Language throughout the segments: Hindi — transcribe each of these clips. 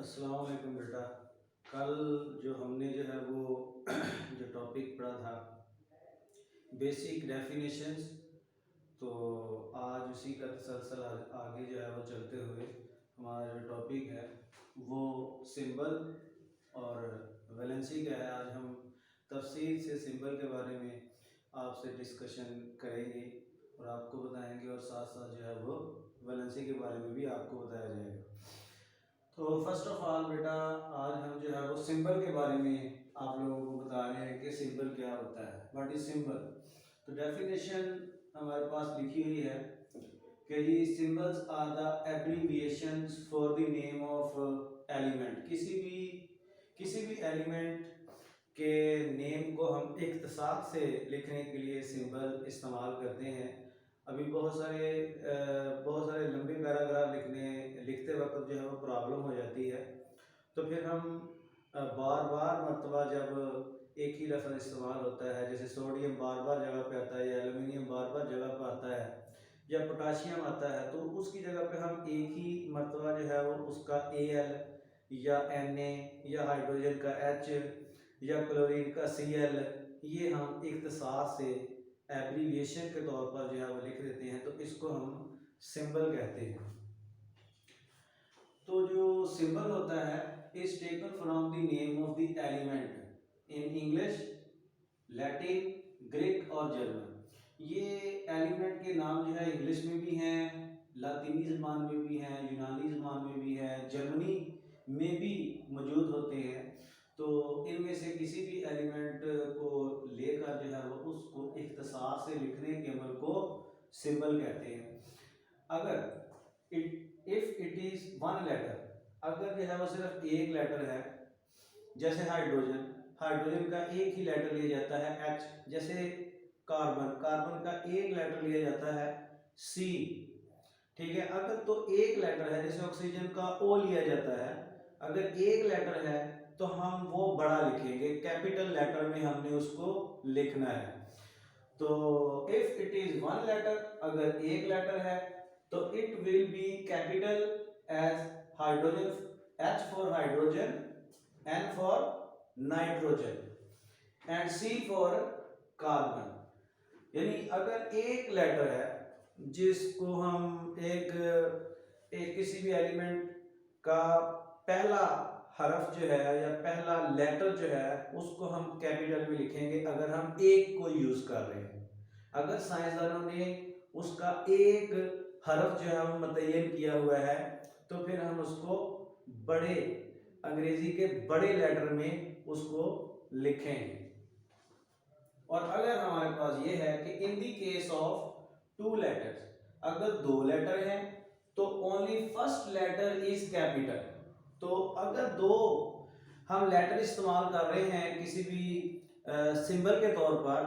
अस्सलाम वालेकुम बेटा। कल जो हमने जो है वो जो टॉपिक पढ़ा था बेसिक डेफिनेशंस, तो आज उसी का तसलसल आगे जो है वो चलते हुए हमारा जो टॉपिक है वो सिंबल और वैलेंसी का है। आज हम तफसील से सिंबल के बारे में आपसे डिस्कशन करेंगे और आपको बताएंगे, और साथ साथ जो है वो वैलेंसी के बारे में भी आपको बताया जाएगा। तो फर्स्ट ऑफ ऑल बेटा, आज हम जो है वो सिंबल के बारे में आप लोगों को बता रहे हैं कि सिंबल क्या होता है, व्हाट इज सिंबल। तो डेफिनेशन हमारे पास लिखी हुई है कि जी symbols are the abbreviations for the name of element. किसी भी एलिमेंट के नेम को हम इख्तिसार से लिखने के लिए सिंबल इस्तेमाल करते हैं। अभी बहुत सारे लंबे पैराग्राफ लिखते वक्त जो है वो प्रॉब्लम हो जाती है, तो फिर हम बार बार मरतबा जब एक ही लफ्ज़ इस्तेमाल होता है, जैसे सोडियम बार बार जगह पे आता है या एलुमिनियम बार बार जगह पे आता है या पोटाशियम आता है, तो उसकी जगह पे हम एक ही मरतबा जो है वो उसका Al या Na या हाइड्रोजन का H या क्लोरीन का Cl, ये हम इख्तिसार से एब्रीविएशन के तौर पर जो है वो लिख देते हैं, तो इसको हम सिंबल कहते हैं। तो जो सिंबल होता है is taken from the name of the element in English, Latin, Greek और जर्मन। ये एलिमेंट के नाम जो है इंग्लिश में भी हैं, लातीनी ज़बान में भी हैं, यूनानी ज़बान में भी हैं, जर्मनी में भी मौजूद होते हैं। तो इनमें से किसी भी एलिमेंट को लेकर जो है वो उसको इख्तिसार से लिखने के अमल को सिंबल कहते हैं। अगर if it is one letter, अगर जो है वो सिर्फ एक लेटर है, जैसे हाइड्रोजन का एक ही लेटर लिया जाता है H, जैसे कार्बन का एक लेटर लिया जाता है C, ठीक है। अगर तो एक लेटर है, जैसे ऑक्सीजन का O लिया जाता है, अगर एक लेटर है तो हम वो बड़ा लिखेंगे, कैपिटल लेटर में हमने उसको लिखना है। तो if it is one letter, अगर एक लेटर है तो it will be capital as hydrogen, H for hydrogen, N for nitrogen and C for carbon. यानी अगर एक लेटर है जिसको हम एक किसी भी एलिमेंट का पहला हरफ जो है या पहला लेटर जो है उसको हम कैपिटल में लिखेंगे, अगर हम एक को यूज कर रहे हैं। अगर साइंसदानों ने उसका एक हरफ जो है वो मुतय्यन किया हुआ है तो फिर हम उसको बड़े अंग्रेजी के बड़े लेटर में उसको लिखेंगे। और अगर हमारे पास ये है कि in the case of two letters, अगर दो लेटर हैं तो only first letter is capital. तो अगर दो हम लेटर इस्तेमाल कर रहे हैं किसी भी सिंबल के तौर पर,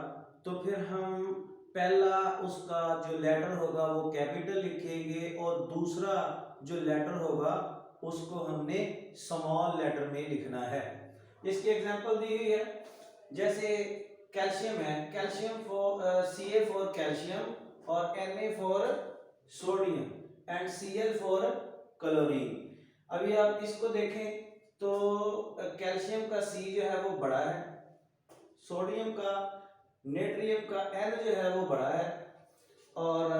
तो फिर हम पहला उसका जो लेटर होगा वो कैपिटल लिखेंगे और दूसरा जो लेटर होगा उसको हमने स्मॉल लेटर में लिखना है। इसकी एग्जांपल दी हुई है, जैसे कैल्शियम है, calcium for Ca for calcium और Na for sodium and Cl for chlorine. अभी आप इसको देखें तो कैल्शियम का C जो है वो बड़ा है, सोडियम का नेट्रियम का N जो है वो बड़ा है और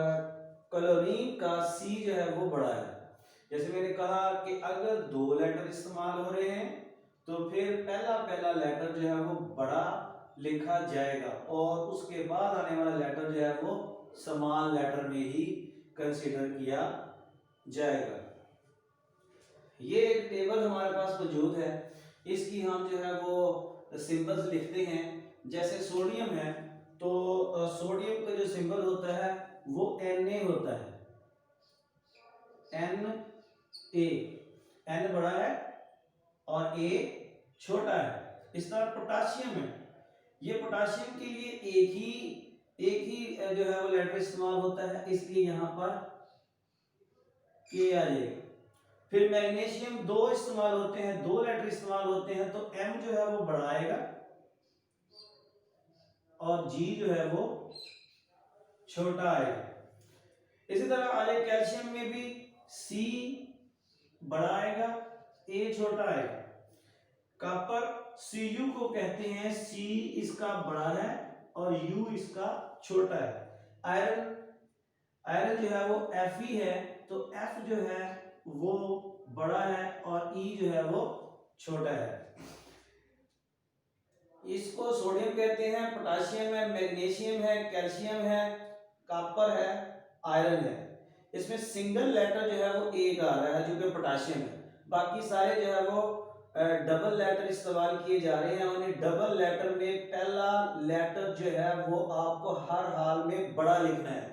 क्लोरीन का C जो है वो बड़ा है। जैसे मैंने कहा कि अगर दो लेटर इस्तेमाल हो रहे हैं तो फिर पहला लेटर जो है वो बड़ा लिखा जाएगा और उसके बाद आने वाला लेटर जो है वो स्मॉल लेटर में ही कंसीडर किया जाएगा। ये एक टेबल हमारे पास मौजूद है, इसकी हम जो है वो सिंबल्स लिखते हैं। जैसे सोडियम है तो सोडियम का जो सिंबल होता है वो Na होता है, Na, N बड़ा है और A छोटा है। इस तरह पोटाशियम है, ये पोटाशियम के लिए एक ही जो है वो लेटर इस्तेमाल होता है, इसलिए यहां पर K आ जाएगा। फिर मैग्नीशियम दो इस्तेमाल होते हैं, दो लेटर इस्तेमाल होते हैं, तो M जो है वो बड़ा आएगा और G जो है वो छोटा आएगा। इसी तरह आगे कैल्शियम में भी C बड़ा आएगा, ए छोटा है। कॉपर Cu को कहते हैं, C इसका बड़ा है और U इसका छोटा है। आयरन आयरन जो है वो Fe है, तो F जो है वो बड़ा है और E जो है वो छोटा है। इसको सोडियम कहते हैं, पोटाशियम है, मैग्नीशियम है, कैल्शियम है, कॉपर है, आयरन है। इसमें सिंगल लेटर जो है वो एक आ रहा है जो कि पोटाशियम है। बाकी सारे जो है वो डबल लेटर इस्तेमाल किए जा रहे हैं। उन्हें डबल लेटर में पहला लेटर जो है वो आपको हर हाल में बड़ा लिखना है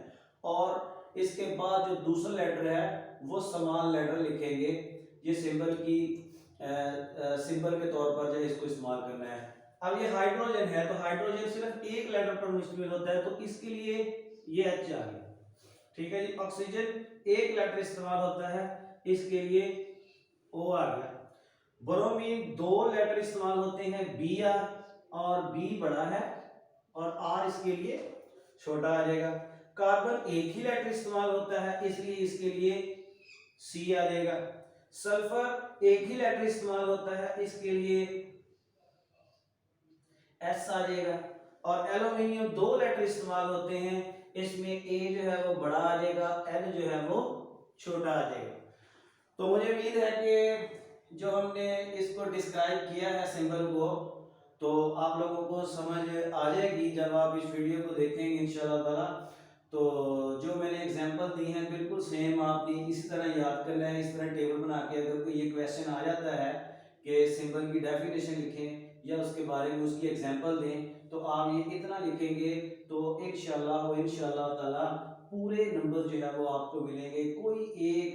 और इसके बाद जो दूसरा लेटर है वो समान लेटर लिखेंगे। ये सिंबल की सिंबल के तौर पर जो है इसको इस्तेमाल करना है। अब ये हाइड्रोजन है, तो हाइड्रोजन सिर्फ एक लेटर पर मुश्तमिल होता है, तो इसके लिए ये H आ गया। ठीक है जी। ऑक्सीजन एक लेटर इस्तेमाल होता है, इसके लिए O आ गया। ब्रोमीन दो लेटर इस्तेमाल होते हैं, Br, और B बड़ा है और R इसके लिए छोटा आ जाएगा। कार्बन एक ही लेटर इस्तेमाल होता है, इसलिए इसके लिए C आ जाएगा। सल्फर एक ही लेटर इस्तेमाल होता है, इसके लिए S आ जाएगा। और एल्यूमिनियम दो लेटर इस्तेमाल होते हैं, इसमें A जो है वो बड़ा आ जाएगा, L जो है वो छोटा आ जाएगा। तो मुझे उम्मीद है कि जो हमने इसको डिस्क्राइब किया है सिंबल को, तो आप लोगों को समझ आ जाएगी जब आप इस वीडियो को देखेंगे इंशाल्लाह ताला। तो जो मैंने एग्जांपल दी हैं बिल्कुल सेम आपने इसी तरह याद करना है। इस तरह टेबल बना के अगर कोई ये क्वेश्चन आ जाता है कि सिंबल की डेफिनेशन लिखें या उसके बारे में उसकी एग्जांपल दें, तो आप ये इतना लिखेंगे तो इंशाल्लाह ताला पूरे नंबर जो है वो आपको मिलेंगे। कोई एक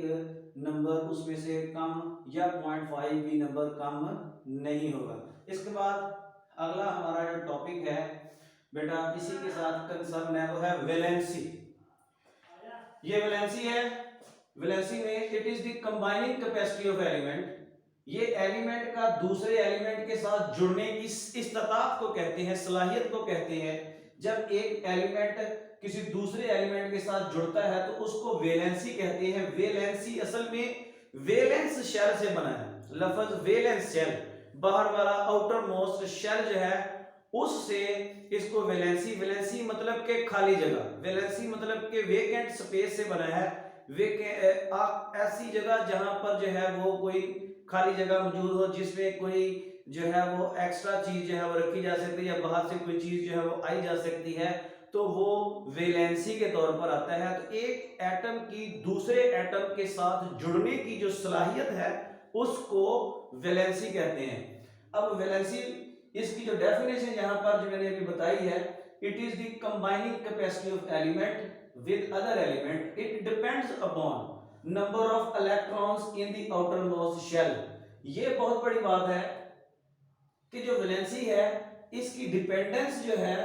नंबर उसमें से कम या 0.5 भी नंबर कम नहीं होगा। इसके बाद अगला हमारा जो टॉपिक है बेटा इसी के साथ कंसर्न है, वो है वैलेंसी। ये वैलेंसी है। वैलेंसी में it is the combining capacity of element. ये एलिमेंट का दूसरे एलिमेंट के साथ जुड़ने की इस्तिताअत को कहते हैं, सलाहियत को कहते हैं। जब एक एलिमेंट किसी दूसरे एलिमेंट के साथ जुड़ता है तो उसको वैलेंसी कहते हैं। वैलेंसी असल में वैलेंस शेल से बना है। लफ्ज वैलेंस शेल, बाहर वाला आउटर मोस्ट शेल जो है उससे इसको वैलेंसी, वैलेंसी मतलब के खाली जगह, वैलेंसी मतलब के वेकेंट स्पेस से बना है। ऐसी जगह जहां पर जो है वो कोई खाली जगह मौजूद हो जिसमें कोई जो है वो एक्स्ट्रा चीज जो है वो रखी जा सकती है या बाहर से कोई चीज जो है वो आई जा सकती है, तो वो वैलेंसी के तौर पर आता है। तो एक एटम की दूसरे एटम के साथ जुड़ने की जो सलाहियत है उसको वैलेंसी कहते हैं। अब वैलेंसी इसकी जो डेफिनेशन यहां पर जो मैंने अभी बताई है, it is the combining capacity of element with other element. It depends upon number of electrons in the outermost shell. ये बहुत बड़ी बात है कि जो वैलेंसी है इसकी डिपेंडेंस जो है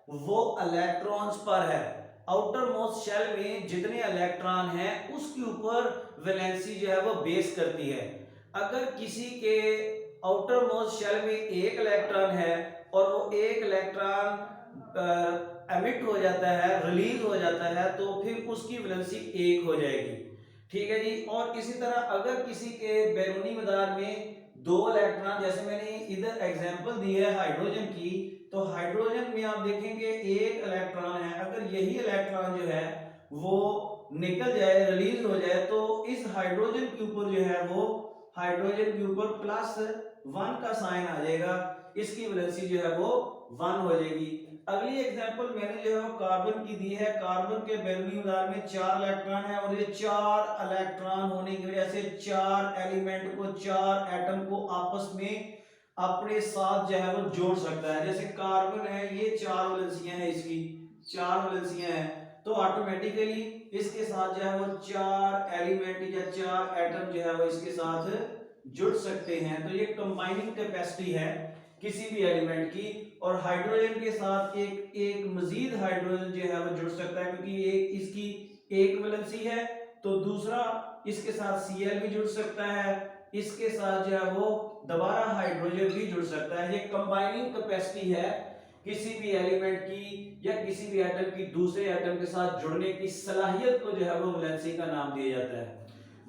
वो इलेक्ट्रॉन्स पर है। आउटर मोस्ट शेल में जितने इलेक्ट्रॉन हैं उसके ऊपर वैलेंसी जो है वो बेस करती है। अगर किसी के आउटर मोस्ट शेल में एक इलेक्ट्रॉन है और वो एक इलेक्ट्रॉन एमिट हो जाता है, रिलीज हो जाता है, तो फिर उसकी वैलेंसी एक हो जाएगी। ठीक है जी। और इसी तरह अगर किसी के बैरूनी मदार में दो इलेक्ट्रॉन, जैसे मैंने इधर एग्जांपल दी है हाइड्रोजन की, तो हाइड्रोजन में आप देखेंगे एक इलेक्ट्रॉन है, अगर यही इलेक्ट्रॉन जो है वो निकल जाए, रिलीज हो जाए, तो इस हाइड्रोजन के ऊपर जो है वो हाइड्रोजन के ऊपर +1 का साइन आ जाएगा, इसकी वैलेंसी जो है वो 1 हो जाएगी। अगली एग्जांपल मैंने जो है वो कार्बन की दी है। कार्बन के बैरूनी मदार में 4 इलेक्ट्रॉन है और ये 4 इलेक्ट्रॉन होने की वजह से 4 एलिमेंट को, 4 एटम को आपस में अपने साथ जो है वो जोड़ सकता है। जैसे कार्बन है, ये 4 वैलेंसियां हैं, इसकी 4 वैलेंसियां हैं, तो ऑटोमेटिकली इसके साथ जो है वो 4 एलिमेंट या 4 एटम जो है वो इसके साथ जुड़ सकते हैं। तो ये कंबाइनिंग कैपेसिटी है किसी भी एलिमेंट की। और हाइड्रोजन के साथ एक मजीद हाइड्रोजन जो है वो जुड़ सकता है, क्योंकि एक इसकी एक वैलेंसी है, तो दूसरा इसके साथ Cl भी जुड़ सकता है, इसके साथ जो है वो दोबारा हाइड्रोजन भी जुड़ सकता है। ये कंबाइनिंग कैपेसिटी है किसी भी एलिमेंट की या किसी भी एटम की दूसरे एटम के साथ जुड़ने की सलाहियत को जो है वो वैलेंसी का नाम दिया जाता है।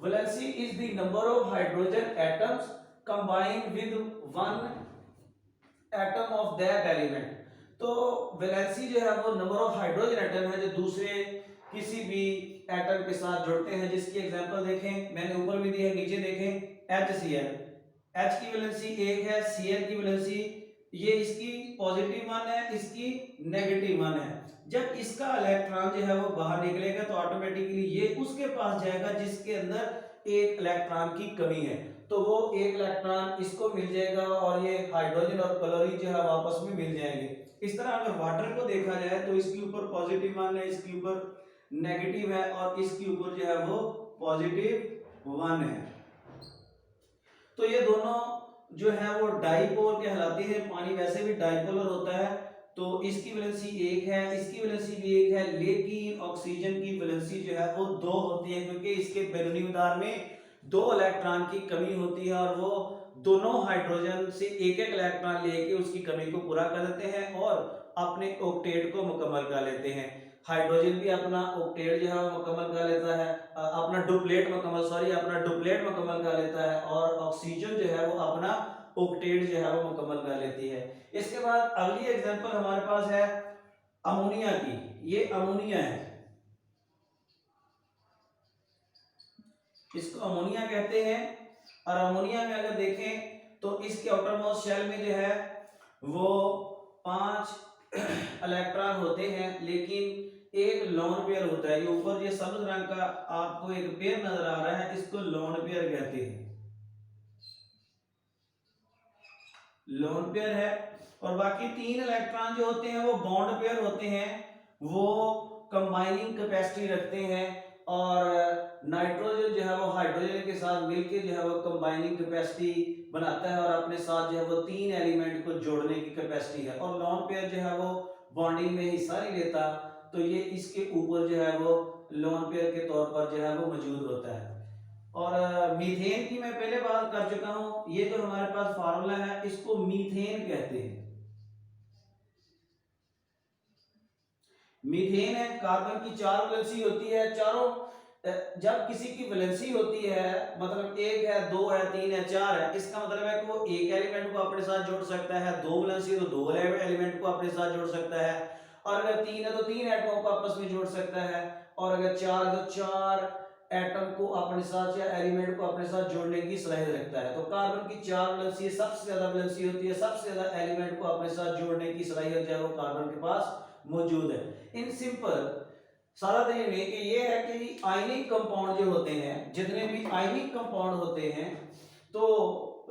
Valency is the number of hydrogen atoms combine with one atom of that element। तो वैलेंसी जो है वो नंबर ऑफ हाइड्रोजन एटम है जो दूसरे किसी भी एटम के साथ जुड़ते हैं, जिसकी एग्जांपल देखें, मैंने ऊपर भी दी है, नीचे देखें। HCl, H की वैलेंसी 1 है, Cl की वैलेंसी ये इसकी पॉजिटिव 1 है, इसकी नेगेटिव 1 है। जब इसका इलेक्ट्रॉन जो है वो बाहर निकलेगा तो ऑटोमेटिकली ये उसके पास जाएगा जिसके अंदर एक इलेक्ट्रॉन की कमी है, तो वो एक इलेक्ट्रॉन इसको मिल जाएगा और ये हाइड्रोजन और क्लोरीन जो है आपस में मिल जाएंगे। इस तरह अगर वाटर को देखा जाए तो इसके ऊपर पॉजिटिव 1 है, इसके ऊपर नेगेटिव है और इसके ऊपर जो है वो पॉजिटिव 1 है। तो ये दोनों जो है वो डाइपोल कहलाते हैं। पानी वैसे भी डाइपोलर होता है, तो इसकी वैलेंसी 1 है, इसकी वैलेंसी भी 1 है, लेकिन ऑक्सीजन की वैलेंसी जो है वो 2 होती है, क्योंकि इसके बैरूनी मदार में 2 इलेक्ट्रॉन की कमी होती है और वो दोनों हाइड्रोजन से एक एक इलेक्ट्रॉन लेके उसकी कमी को पूरा कर देते हैं और अपने ऑक्टेट को मुकम्मल कर लेते हैं। हाइड्रोजन भी अपना ऑक्टेट जो है वो मुकम्मल कर लेता है, अपना डुप्लेट मुकम्मल कर लेता है, और ऑक्सीजन जो है वो अपना ऑक्टेट जो है वो मुकम्मल कर लेती है। इसके बाद अगली एग्जांपल हमारे पास है अमोनिया की। ये अमोनिया है, इसको अमोनिया कहते हैं। और अमोनिया में अगर देखें तो इसके आउटर मोस्ट शेल में जो है वो 5 इलेक्ट्रॉन होते हैं, लेकिन एक लोन पेयर होता है। ये ऊपर ये सब्ज रंग का आपको एक पेयर नजर आ रहा है, इसको लोन पेयर कहते हैं, लोन पेयर है। और बाकी 3 इलेक्ट्रॉन जो होते हैं वो बॉन्ड पेयर होते हैं, वो कंबाइनिंग कैपेसिटी रखते हैं, और नाइट्रोजन जो है वो हाइड्रोजन के साथ मिलकर जो है वो कंबाइनिंग कैपेसिटी बनाता है और अपने साथ जो है वो 3 एलिमेंट को जोड़ने की कैपेसिटी है। और लोन पेयर जो है वो बॉन्डिंग में हिस्सा नहीं लेता, तो ये इसके ऊपर जो है वो लोन पेयर के तौर पर जो है वो मौजूद होता है। और मीथेन की मैं पहले बात कर चुका हूं। ये जो हमारे पास फार्मूला है इसको मीथेन कहते हैं। मीथेन है, कार्बन की 4 वैलेंसी होती है, चारों जब किसी की वैलेंसी होती है मतलब 1 है, 2 है, 3 है, 4 है, इसका मतलब है कि वो एक एलिमेंट को अपने साथ जोड़ सकता है। 2 वैलेंसी तो 2 एलिमेंट को अपने साथ जोड़ सकता है, और अगर 3 है तो 3 एटमों को आपस में जोड़ सकता है, और अगर 4 है तो 4 एटम को अपने साथ या एलिमेंट को अपने साथ जोड़ने की सलाहियत रखता है। तो कार्बन की 4 वैलेंसी सबसे ज्यादा वैलेंसी होती है, सबसे ज्यादा एलिमेंट को अपने साथ जोड़ने की सलाहियत जो है वो कार्बन के पास मौजूद है। इन सिंपल सारा दिन में कि ये है कि आयनिक कंपाउंड जो होते हैं, जितने भी आयनिक कंपाउंड होते हैं, तो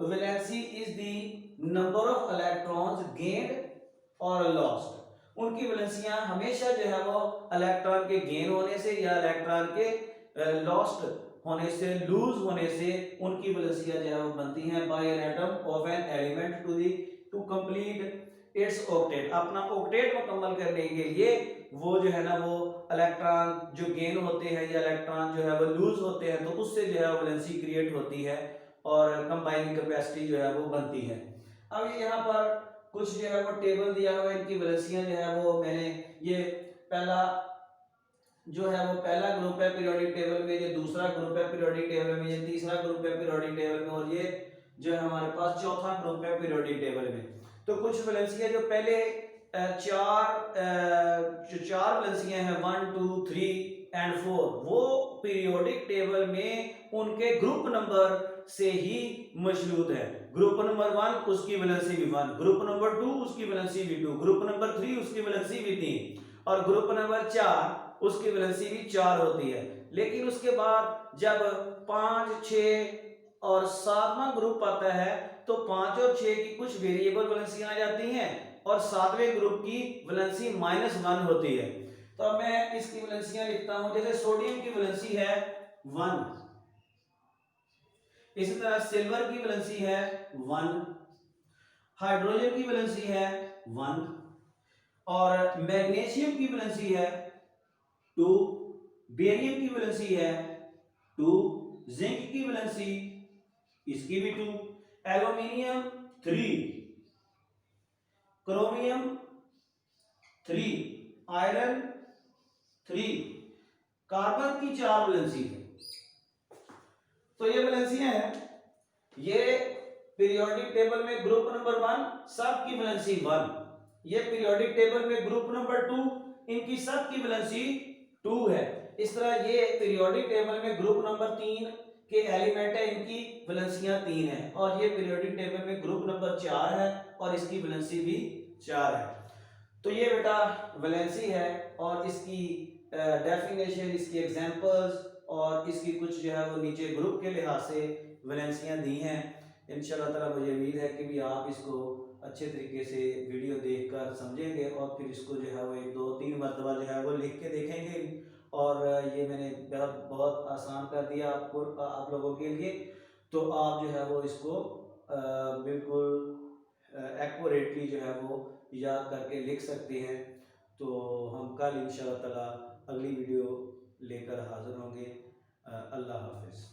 valency is the number of electrons gained और लॉस्ट। उनकी वैलेंसियां हमेशा जो है वो इलेक्ट्रॉन के गेन होने से या इलेक्ट्रॉन के लॉस्ट होने से, लूज होने से उनकी वैलेंसियां जो है वो बनती हैं by an atom of an element to complete its octet. अपना ऑक्टेट मुकम्मल करने के लिए वो जो है ना वो इलेक्ट्रॉन जो गेन होते हैं या इलेक्ट्रॉन जो है वो लूज होते हैं, तो उससे जो है वैलेंसी क्रिएट होती है और कंबाइनिंग कैपेसिटी जो है वो बनती है। अब यहाँ पर कुछ जो है वो टेबल दिया हुआ है, इनकी वैलेंसियां जो है वो मैंने ये पहला जो है वो पहला ग्रुप है पीरियोडिक टेबल में, ये दूसरा ग्रुप है पीरियोडिक टेबल में, ये तीसरा ग्रुप है पीरियोडिक टेबल में, और ये जो है हमारे पास चौथा ग्रुप है पीरियोडिक टेबल में। तो कुछ वैलेंसियां जो पहले चार वैलेंसियां हैं 1 2 3 एंड 4, वो पीरियोडिक टेबल में उनके ग्रुप नंबर से ही मौजूद है। ग्रुप नंबर 1 उसकी वैलेंसी भी 1, ग्रुप नंबर 2 उसकी वैलेंसी भी 2, ग्रुप नंबर 3 उसकी वैलेंसी भी 3, और ग्रुप नंबर 4 उसकी वैलेंसी भी 4 होती है। लेकिन उसके बाद जब 5 6 और 7वां ग्रुप आता है तो 5 और 6 की कुछ वेरिएबल वैलेंसियां आ जाती हैं और 7वें ग्रुप की वैलेंसी -1 होती है। तो अब मैं इसकी वैलेंसियां लिखता हूं, जैसे सोडियम की वैलेंसी है 1, इसी तरह सिल्वर की वैलेंसी है 1, हाइड्रोजन की वैलेंसी है 1, और मैग्नीशियम की वैलेंसी है 2, बेरियम की वैलेंसी है 2, जिंक की वैलेंसी इसकी भी 2, एल्यूमिनियम 3, क्रोमियम 3, आयरन 3, कार्बन की 4 वैलेंसी है। तो ये वैलेंसियां हैं, ये पीरियोडिक टेबल में ग्रुप नंबर 1 सबकी वैलेंसी 1, ये पीरियोडिक टेबल में ग्रुप नंबर 2 इनकी सबकी वैलेंसी 2 है। इस तरह ये पीरियोडिक टेबल में ग्रुप नंबर 3 के एलिमेंट है, इनकी वैलेंसियां 3 है, और ये पीरियोडिक टेबल में ग्रुप नंबर 4 है और इसकी वैलेंसी भी 4 है। तो ये बेटा वैलेंसी है और इसकी डेफिनेशन, इसकी एग्जांपल्स और इसकी कुछ जो है वो नीचे ग्रुप के लिहाज से वैलेंसियां दी हैं। इंशाल्लाह ताला मुझे उम्मीद है कि भी आप इसको अच्छे तरीके से वीडियो देखकर समझेंगे और फिर इसको जो है वो 1-2-3 मरतबा जो है वो लिख के देखेंगे। और ये मैंने बहुत आसान कर दिया आपको, आप लोगों के लिए, तो आप जो है वो इसको बिल्कुल एक्यूरेटली जो है वो याद करके लिख सकते हैं। तो हम कल इंशाल्लाह ताला अगली वीडियो लेकर हाजिर होंगे। अल्लाह हाफिज़।